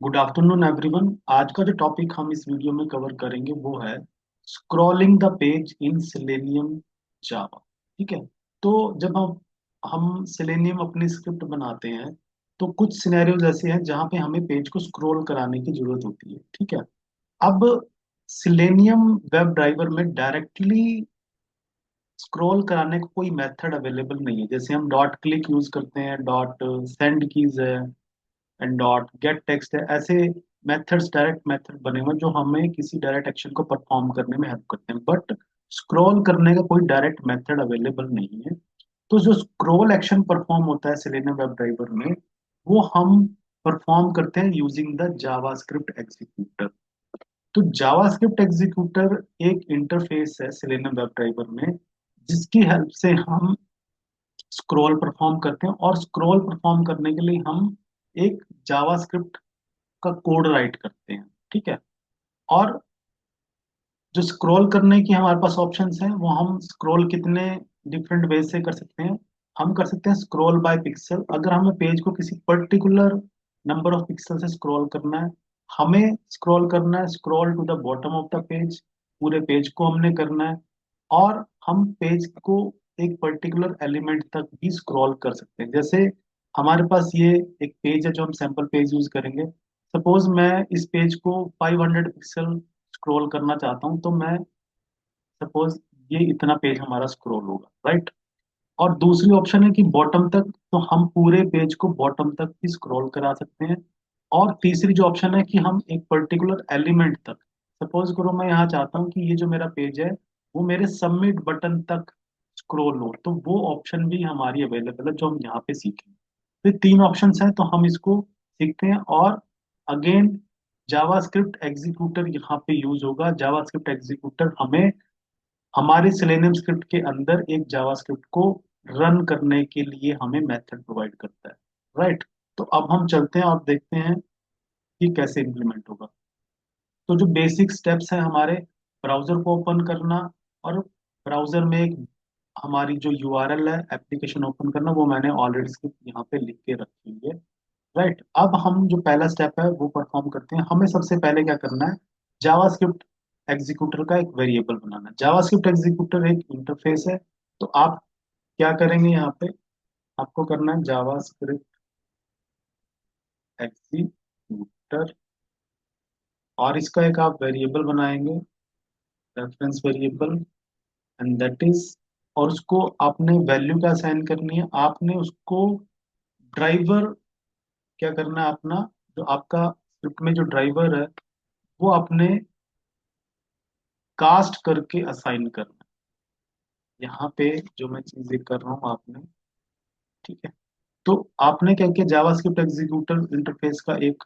Good afternoon everyone. आज का जो टॉपिक हम इस वीडियो में कवर करेंगे वो है scrolling the page in Selenium Java. ठीक है। तो जब हम सेलेनियम अपनी स्क्रिप्ट बनाते हैं तो कुछ सिनेरियोज ऐसे हैं जहाँ पे हमें पेज को स्क्रॉल कराने की जरूरत होती है। ठीक है। अब सिलेनियम वेब ड्राइवर में डायरेक्टली स्क्रॉल कराने का कोई मेथड अवेलेबल नहीं है। जैसे हम डॉट क्लिक यूज करते हैं, डॉट सेंड कीज है एंड डॉट गेट टेक्स्ट है। ऐसे मेथड्स डायरेक्ट मेथड बने हुए हैं जो हमें किसी डायरेक्ट एक्शन को परफॉर्म करने में हेल्प करते हैं, बट स्क्रॉल करने का कोई डायरेक्ट मेथड अवेलेबल नहीं है। तो जो स्क्रॉल एक्शन परफॉर्म होता है सेलेनियम वेब ड्राइवर में, वो हम परफॉर्म करते हैं यूजिंग द जावास्क्रिप्ट एग्जीक्यूटर। तो जावास्क्रिप्ट एग्जीक्यूटर एक इंटरफेस है सेलेनियम वेब ड्राइवर में, जिसकी हेल्प से हम स्क्रॉल परफॉर्म करते हैं। और स्क्रॉल परफॉर्म करने के लिए हम एक जावास्क्रिप्ट का कोड राइट करते हैं। ठीक है। और जो स्क्रॉल करने की हमारे पास ऑप्शंस हैं, वो हम स्क्रॉल कितने डिफरेंट वे से कर सकते हैं। हम कर सकते हैं स्क्रॉल बाय पिक्सल। अगर हमें पेज को किसी पर्टिकुलर नंबर ऑफ पिक्सल से स्क्रॉल करना है, हमें स्क्रॉल करना है scroll to the bottom of the page, पूरे पेज को हमने करना है। और हम पेज को एक पर्टिकुलर एलिमेंट तक भी स्क्रॉल कर सकते हैं। जैसे हमारे पास ये एक पेज है जो हम सैंपल पेज यूज करेंगे। सपोज मैं इस पेज को 500 पिक्सल स्क्रॉल करना चाहता हूँ, तो मैं सपोज ये इतना पेज हमारा स्क्रॉल होगा, राइट। और दूसरी ऑप्शन है कि बॉटम तक, तो हम पूरे पेज को बॉटम तक भी स्क्रॉल करा सकते हैं। और तीसरी जो ऑप्शन है कि हम एक पर्टिकुलर एलिमेंट तक, सपोज करो मैं यहाँ चाहता हूँ कि ये जो मेरा पेज है वो मेरे सबमिट बटन तक स्क्रॉल हो, तो वो ऑप्शन भी हमारी अवेलेबल है जो हम यहाँ पे सीखेंगे। तो ये तीन ऑप्शंस हैं, तो हम इसको सीखते हैं। और अगेन जावास्क्रिप्ट एग्जीक्यूटर यहाँ पे यूज होगा। जावास्क्रिप्ट एग्जीक्यूटर हमें हमारे सेलेनियम स्क्रिप्ट के अंदर एक जावास्क्रिप्ट को रन करने के लिए हमें मेथड प्रोवाइड करता है, राइट। तो अब हम चलते हैं और देखते हैं कि कैसे इम्प्लीमेंट होगा। तो जो बेसिक स्टेप्स हैं हमारे, ब्राउजर को ओपन करना, और ब्राउजर में एक हमारी जो यूआरएल है एप्लीकेशन ओपन करना, वो मैंने ऑलरेडी स्क्रिप्ट यहाँ पे लिख के रखी हुई है, राइट। अब हम जो पहला स्टेप है वो परफॉर्म करते हैं। हमें सबसे पहले क्या करना है, जावास्क्रिप्ट एग्जीक्यूटर का एक वेरिएबल बनाना है। जावास्क्रिप्ट एग्जीक्यूटर एक इंटरफेस है। तो आप क्या करेंगे यहाँ पे, आपको करना है जावास्क्रिप्ट एग्जीक्यूटर, और इसका एक आप वेरिएबल बनाएंगे, reference variable, and that is, और उसको आपने वैल्यू क्या असाइन करनी है, आपने उसको ड्राइवर क्या करना है अपना, जो आपका स्क्रिप्ट में जो ड्राइवर है वो आपने कास्ट करके असाइन करना है। यहाँ पे जो मैं चीजें कर रहा हूँ आपने, ठीक है। तो आपने क्या किया, जावास्क्रिप्ट एग्जीक्यूटर इंटरफेस का एक,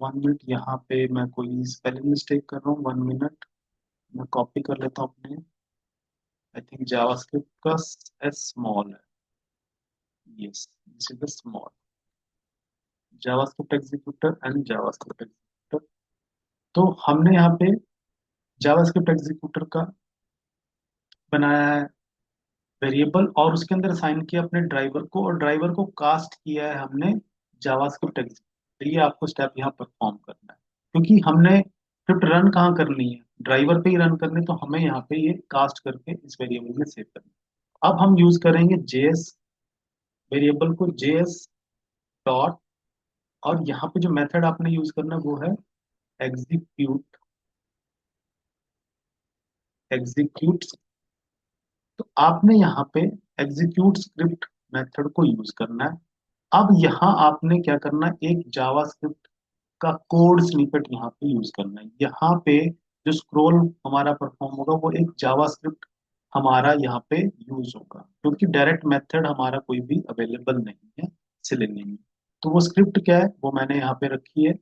1 मिनट, यहाँ पे मैं कोई स्पेलिंग मिस्टेक कर रहा हूँ, 1 मिनट, मैं कॉपी कर लेता हूँ अपने। आई थिंक जावास्क्रिप्ट का एस स्मॉल है, yes, this is the small, JavaScript executor and JavaScript executor. तो हमने यहाँ पे जावास्क्रिप्ट एग्जीक्यूटर का बनाया है वेरिएबल, और उसके अंदर असाइन किया अपने ड्राइवर को, और ड्राइवर को कास्ट किया है हमने जावास्क्रिप्ट एग्जीक्यूटर। ये आपको स्टेप यहाँ परफॉर्म करना है, क्योंकि हमने स्क्रिप्ट रन कहाँ करनी है, ड्राइवर पे ही रन करनी है, तो हमें यहाँ पे ये कास्ट करके इस वेरिएबल में सेव करना है। अब हम यूज करेंगे जेएस वेरिएबल को, जेएस डॉट, और यहाँ पे जो मेथड आपने यूज करना है वो है एग्जीक्यूट, एग्जीक्यूट। तो आपने यहाँ पे एग्जीक्यूट स्क्रिप्ट मेथड को यूज करना है। अब यहाँ आपने क्या करना है, एक जावास्क्रिप्ट का कोड स्निपेट यहाँ पे यूज करना है। यहाँ पे जो स्क्रोल हमारा परफॉर्म होगा वो एक जावास्क्रिप्ट हमारा यहाँ पे यूज होगा, क्योंकि डायरेक्ट मेथड हमारा कोई भी अवेलेबल नहीं है सिलेनियम में। तो वो स्क्रिप्ट क्या है वो मैंने यहाँ पे रखी है।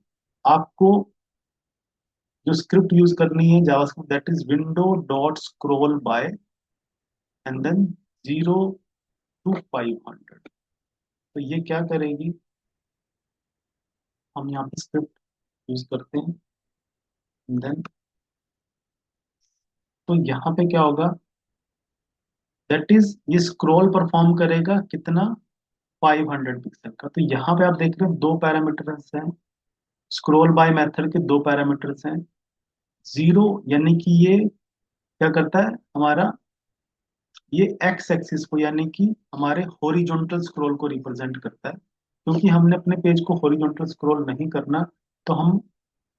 आपको जो स्क्रिप्ट यूज करनी है JavaScript, that is window dot scroll by, and then 0 to 500। तो ये क्या करेगी, हम यहाँ पे स्क्रिप्ट यूज करते हैं, देन तो यहाँ पे क्या होगा, दैट इज ये स्क्रॉल परफॉर्म करेगा कितना, 500 पिक्सल का। तो यहाँ पे आप देख रहे हैं दो पैरामीटर्स हैं, स्क्रॉल बाय मेथड के दो पैरामीटर्स हैं। जीरो यानी कि ये क्या करता है हमारा, ये एक्स एक्सिस को यानी कि हमारे हॉरिजॉन्टल स्क्रॉल को रिप्रेजेंट करता है। क्योंकि हमने अपने पेज को हॉरिजॉन्टल स्क्रॉल नहीं करना, तो हम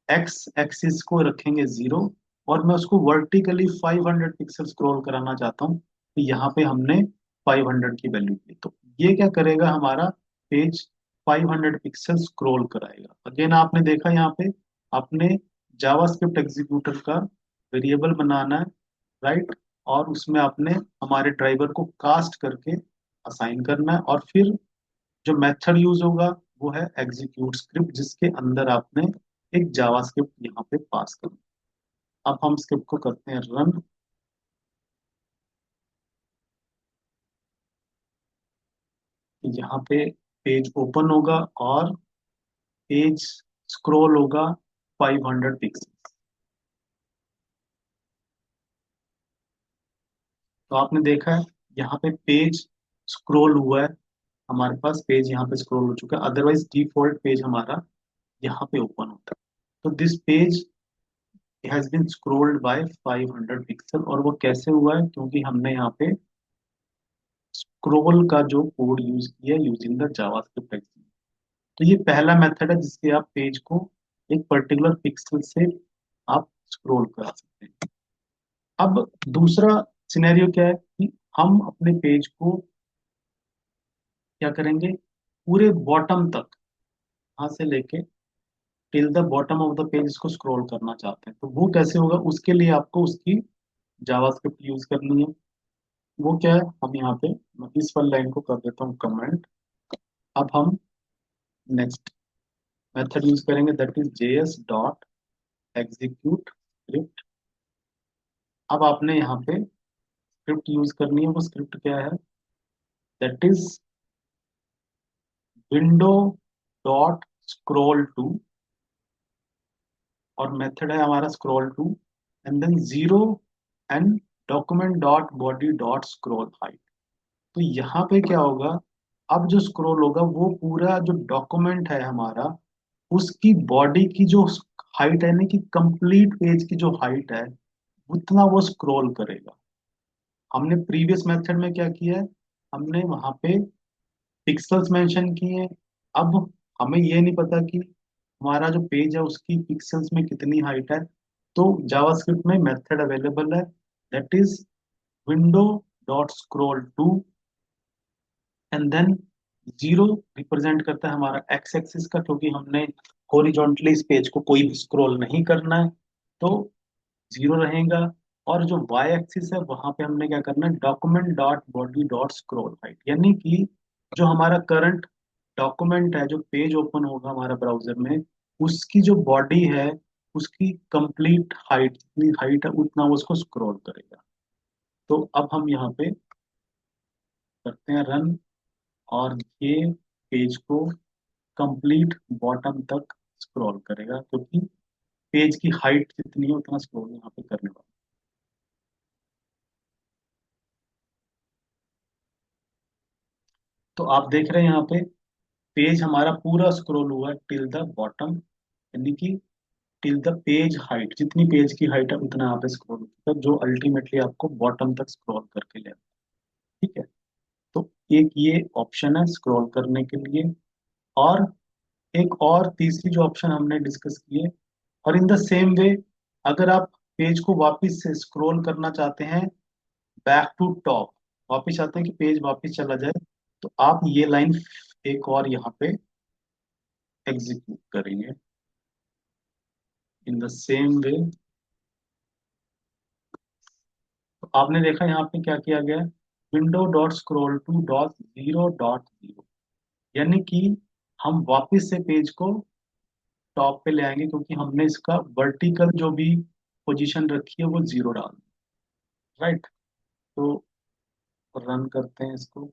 एक्स एक्सिस को रखेंगे जीरो, और मैं उसको वर्टिकली 500 पिक्सल स्क्रॉल कराना चाहता हूँ, तो यहाँ पे हमने 500 की वैल्यू दी। तो ये क्या करेगा, हमारा पेज 500 पिक्सल स्क्रॉल कराएगा। अगेन आपने देखा यहाँ पे, आपने जावास्क्रिप्ट एग्जीक्यूटर का वेरिएबल बनाना है, राइट, और उसमें आपने हमारे ड्राइवर को कास्ट करके असाइन करना है, और फिर जो मेथड यूज होगा वो है एग्जीक्यूट स्क्रिप्ट, जिसके अंदर आपने एक जावास्क्रिप्ट यहाँ पे पास करना। अब हम स्क्रिप्ट को करते हैं रन। यहाँ पे पेज ओपन होगा और पेज स्क्रॉल होगा 500 पिक्सल। तो आपने देखा है यहाँ पे पेज स्क्रॉल हुआ है, हमारे पास पेज यहाँ पे स्क्रॉल हो चुका है। अदरवाइज डिफॉल्ट पेज हमारा यहाँ पे ओपन होता है। तो this page has been scrolled by 500 pixel, और वो कैसे हुआ है, क्योंकि हमने यहाँ पे स्क्रोल का जो कोड यूज किया यूजिंग द जावास्क्रिप्ट एक्सटेंशन। तो ये पहला मेथड है जिससे आप पेज को एक पर्टिकुलर पिक्सल से आप स्क्रोल करा सकते हैं। अब दूसरा सिनेरियो क्या है कि हम अपने पेज को क्या करेंगे, पूरे बॉटम तक, यहाँ से लेके till the bottom of the page इसको स्क्रॉल करना चाहते हैं। तो वो कैसे होगा, उसके लिए आपको उसकी जावास्क्रिप्ट यूज करनी है। वो क्या है, हम यहाँ पे, मैं इस वाली लाइन को कर देता हूँ कमेंट। अब हम नेक्स्ट मेथड यूज करेंगे, that is JS dot execute script. अब आपने यहाँ पे स्क्रिप्ट यूज करनी है, वो स्क्रिप्ट क्या है, that is window dot scroll to, और मेथड है हमारा scroll to, and then zero, and document dot body dot scroll height. तो यहाँ पे क्या होगा, अब जो स्क्रॉल होगा वो पूरा जो डॉक्यूमेंट है हमारा, उसकी बॉडी की जो हाइट है, यानी कि कंप्लीट पेज की जो हाइट है, उतना वो स्क्रॉल करेगा। हमने प्रीवियस मेथड में क्या किया है, हमने वहां पे पिक्सल्स मेंशन किए हैं। अब हमें ये नहीं पता कि हमारा जो पेज है उसकी पिक्सल्स में कितनी हाइट है। तो जावास्क्रिप्ट में मेथड अवेलेबल है, that is window dot scroll to, and then zero represent करता है हमारा एक्स एक्सिस का, क्योंकि हमने हॉरिजॉन्टली इस पेज को कोई भी स्क्रॉल नहीं करना है, तो जीरो रहेगा। और जो वाई एक्सिस है वहां पे हमने क्या करना है, document dot body dot scroll height, यानी कि जो हमारा करंट डॉक्यूमेंट है, जो पेज ओपन होगा हमारा ब्राउजर में, उसकी जो बॉडी है, उसकी कंप्लीट हाइट, जितनी हाइट है उतना वो उसको स्क्रॉल करेगा। तो अब हम यहाँ पे करते हैं रन, और ये पेज को कंप्लीट बॉटम तक स्क्रॉल करेगा, क्योंकि पेज की हाइट जितनी है उतना स्क्रॉल यहाँ पे करने वाला। तो आप देख रहे हैं यहाँ पे पेज हमारा पूरा स्क्रॉल हुआ है टिल द बॉटम, यानी कि टिल द पेज हाइट, जितनी पेज की हाइट है उतना यहाँ पे स्क्रॉल होता है, जो अल्टीमेटली आपको बॉटम तक स्क्रॉल करके ले आता है। ठीक है, तो एक ये ऑप्शन है स्क्रॉल करने के लिए। और एक और तीसरी जो ऑप्शन हमने डिस्कस की है, और इन द सेम वे, अगर आप पेज को वापस से स्क्रॉल करना चाहते हैं बैक टू टॉप, वापस चाहते हैं कि पेज वापस चला जाए, तो आप ये लाइन एक और यहाँ पे एग्जीक्यूट करेंगे इन द सेम वे। तो आपने देखा यहाँ पे क्या किया गया है, window dot scroll to dot zero dot zero, यानी कि हम वापस से पेज को टॉप पे ले आएंगे, क्योंकि हमने इसका वर्टिकल जो भी पोजीशन रखी है वो जीरो डाल, राइट। तो रन करते हैं इसको,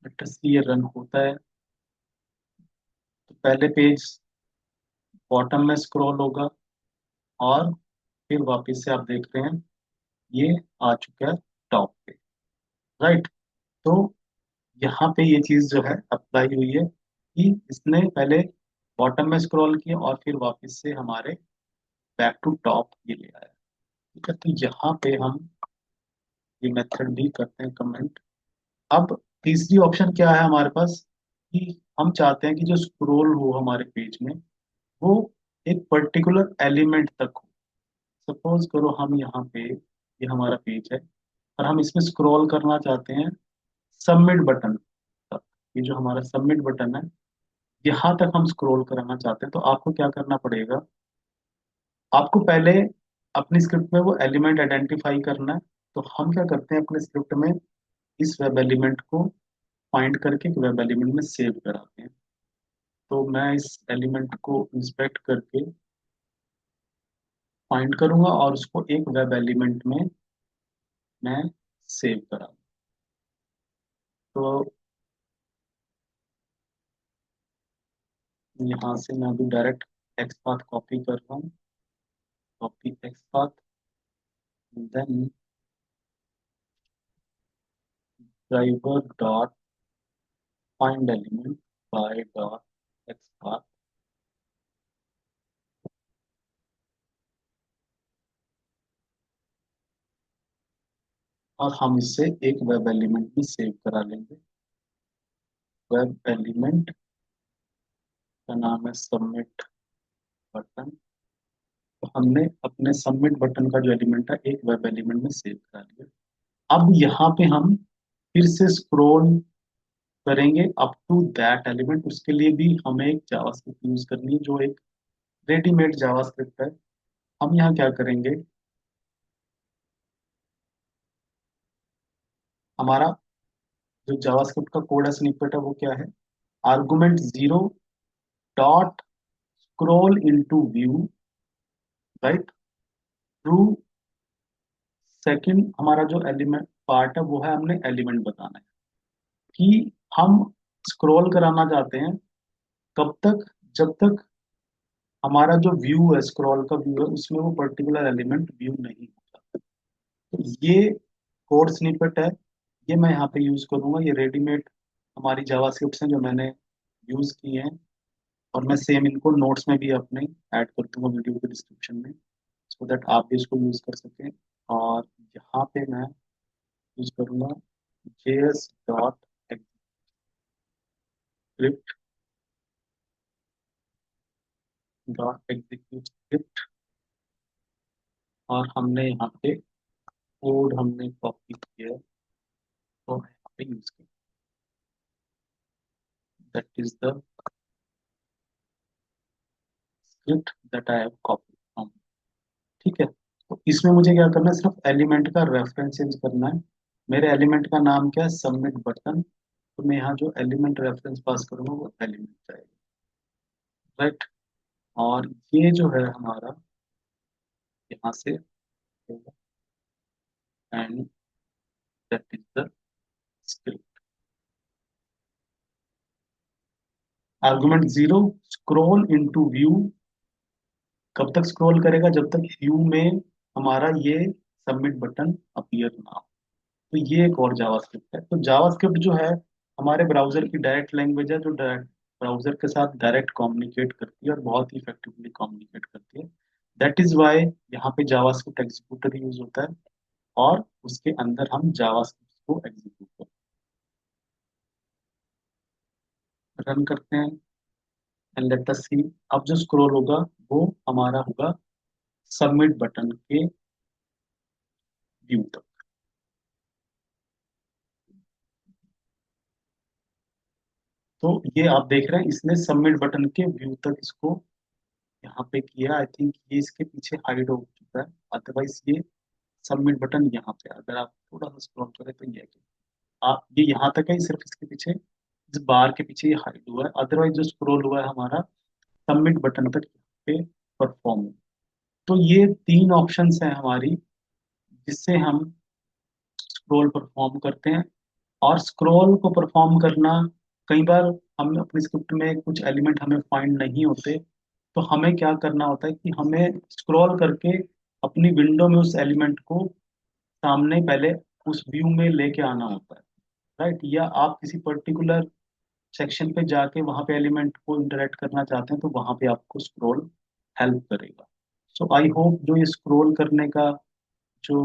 लेट्स सी ये रन होता है। तो पहले पेज बॉटम में स्क्रॉल होगा, और फिर वापस से आप देख रहे हैं ये आ चुका है टॉप पे, राइट। तो यहाँ पे ये चीज जो है अप्लाई हुई है। कि इसने पहले बॉटम में स्क्रॉल किया और फिर वापस से हमारे बैक टू टॉप ये ले आया। ठीक है, तो यहाँ पे हम ये मेथड भी करते हैं कमेंट। अब तीसरी ऑप्शन क्या है हमारे पास, कि हम चाहते हैं कि जो स्क्रॉल हो हमारे पेज में वो एक पर्टिकुलर एलिमेंट तक हो। सपोज करो हम यहाँ पे, ये हमारा पेज है और हम इसमें स्क्रॉल करना चाहते हैं सबमिट बटन तक। ये जो हमारा सबमिट बटन है यहाँ तक हम स्क्रॉल कराना चाहते हैं, तो आपको क्या करना पड़ेगा, आपको पहले अपनी स्क्रिप्ट में वो एलिमेंट आइडेंटिफाई करना है। तो हम क्या करते हैं अपने स्क्रिप्ट में, इस वेब एलिमेंट को फाइंड करके एक वेब एलिमेंट में सेव कराते हैं। तो मैं इस एलिमेंट को इंस्पेक्ट करके फाइंड करूंगा और उसको एक वेब एलिमेंट में मैं सेव करा। तो यहाँ से मैं अभी डायरेक्ट एक्स पाथ कॉपी कर रहा हूँ, copy X path, then driver dot find element by dot X path, और हम इससे एक वेब एलिमेंट भी सेव करा लेंगे। वेब एलिमेंट का नाम है सबमिट बटन। तो हमने अपने सबमिट बटन का जो एलिमेंट है एक वेब एलिमेंट में सेव करा लिया। अब यहाँ पे हम फिर से स्क्रॉल करेंगे अप टू दैट एलिमेंट। उसके लिए भी हमें एक जावास्क्रिप्ट यूज करनी है जो एक रेडीमेड जावास्क्रिप्ट है। हम यहाँ क्या करेंगे, हमारा जो जावास्क्रिप्ट का कोड है स्निपेट है वो क्या है, argument zero dot scroll into view, right, true. Second हमारा जो एलिमेंट पार्ट है वो है हमने एलिमेंट बताना है कि हम स्क्रॉल कराना चाहते हैं कब तक, जब तक हमारा जो व्यू है, स्क्रॉल का व्यू है, उसमें वो पर्टिकुलर एलिमेंट व्यू नहीं होता। तो ये कोड स्निपेट है, ये मैं यहाँ पे यूज करूंगा। ये रेडीमेड हमारी जावास्क्रिप्ट हैं जो मैंने यूज की हैं, और मैं सेम इनको नोट्स में भी अपने ऐड कर दूंगा वीडियो के डिस्क्रिप्शन में, सो दैट आप भी इसको यूज कर सकें। और यहाँ पे मैं यूज करूंगा JS dot script dot execute script, और हमने यहाँ पे कोड हमने कॉपी किया है तो यहाँ पे यूज किया, that is the script that I have copy from. ठीक है, तो इसमें मुझे क्या करना है, सिर्फ एलिमेंट का रेफरेंस चेंज करना है। मेरे एलिमेंट का नाम क्या है, सबमिट बटन। तो मैं यहाँ जो एलिमेंट रेफरेंस पास करूंगा वो एलिमेंट रहेगा, राइट। और ये जो है हमारा यहाँ से, and that is the script. Argument zero, scroll into view, कब तक स्क्रॉल करेगा, जब तक व्यू में हमारा ये सबमिट बटन अपीयर ना हो। तो ये एक और जावास्क्रिप्ट है। तो जावास्क्रिप्ट जो है हमारे ब्राउजर की डायरेक्ट लैंग्वेज है, जो डायरेक्ट ब्राउजर के साथ डायरेक्ट कम्युनिकेट करती है और बहुत ही इफेक्टिवली कम्युनिकेट करती है। दैट इज वाई यहाँ पे जावास्क्रिप्ट एग्जीक्यूटर यूज होता है, और उसके अंदर हम जावास्क्रिप्ट को एग्जीक्यूट रन करते हैं, एंड लेट अस सी। अब जो स्क्रॉल होगा वो हमारा होगा सबमिट बटन के व्यू तक। तो ये आप देख रहे हैं इसने सबमिट बटन के व्यू तक इसको यहाँ पे किया। आई थिंक ये इसके पीछे हाइड हो चुका है, अदरवाइज ये सबमिट बटन यहाँ पे, अगर आप थोड़ा सा स्क्रॉल करें तो ये है कि आप ये यहाँ तक है, सिर्फ इसके पीछे, इस बार के पीछे ये हाइड हुआ है। अदरवाइज जो स्क्रॉल हुआ है हमारा सबमिट बटन तक यहाँ पे परफॉर्म। तो ये तीन ऑप्शंस हैं हमारी जिससे हम स्क्रॉल परफॉर्म करते हैं। और स्क्रॉल को परफॉर्म करना, कई बार हम अपनी स्क्रिप्ट में कुछ एलिमेंट हमें फाइंड नहीं होते, तो हमें क्या करना होता है कि हमें स्क्रॉल करके अपनी विंडो में उस एलिमेंट को सामने पहले उस व्यू में लेके आना होता है, राइट। या आप किसी पर्टिकुलर सेक्शन पे जाके वहां पे एलिमेंट को इंटरेक्ट करना चाहते हैं तो वहां पे आपको स्क्रॉल हेल्प करेगा। सो आई होप जो ये स्क्रॉल करने का जो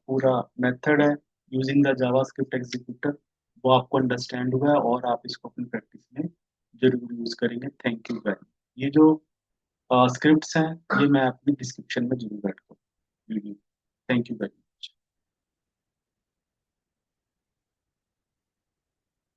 पूरा मेथड है यूजिंग द जावास्क्रिप्ट एग्जीक्यूटर वो आपको अंडरस्टैंड हुआ है और आप इसको अपनी प्रैक्टिस में जरूर यूज करेंगे। Thank you very. ये जो स्क्रिप्ट्स हैं ये मैं अपनी डिस्क्रिप्शन में जरूर ऐड करूँगा वीडियो। Thank you very.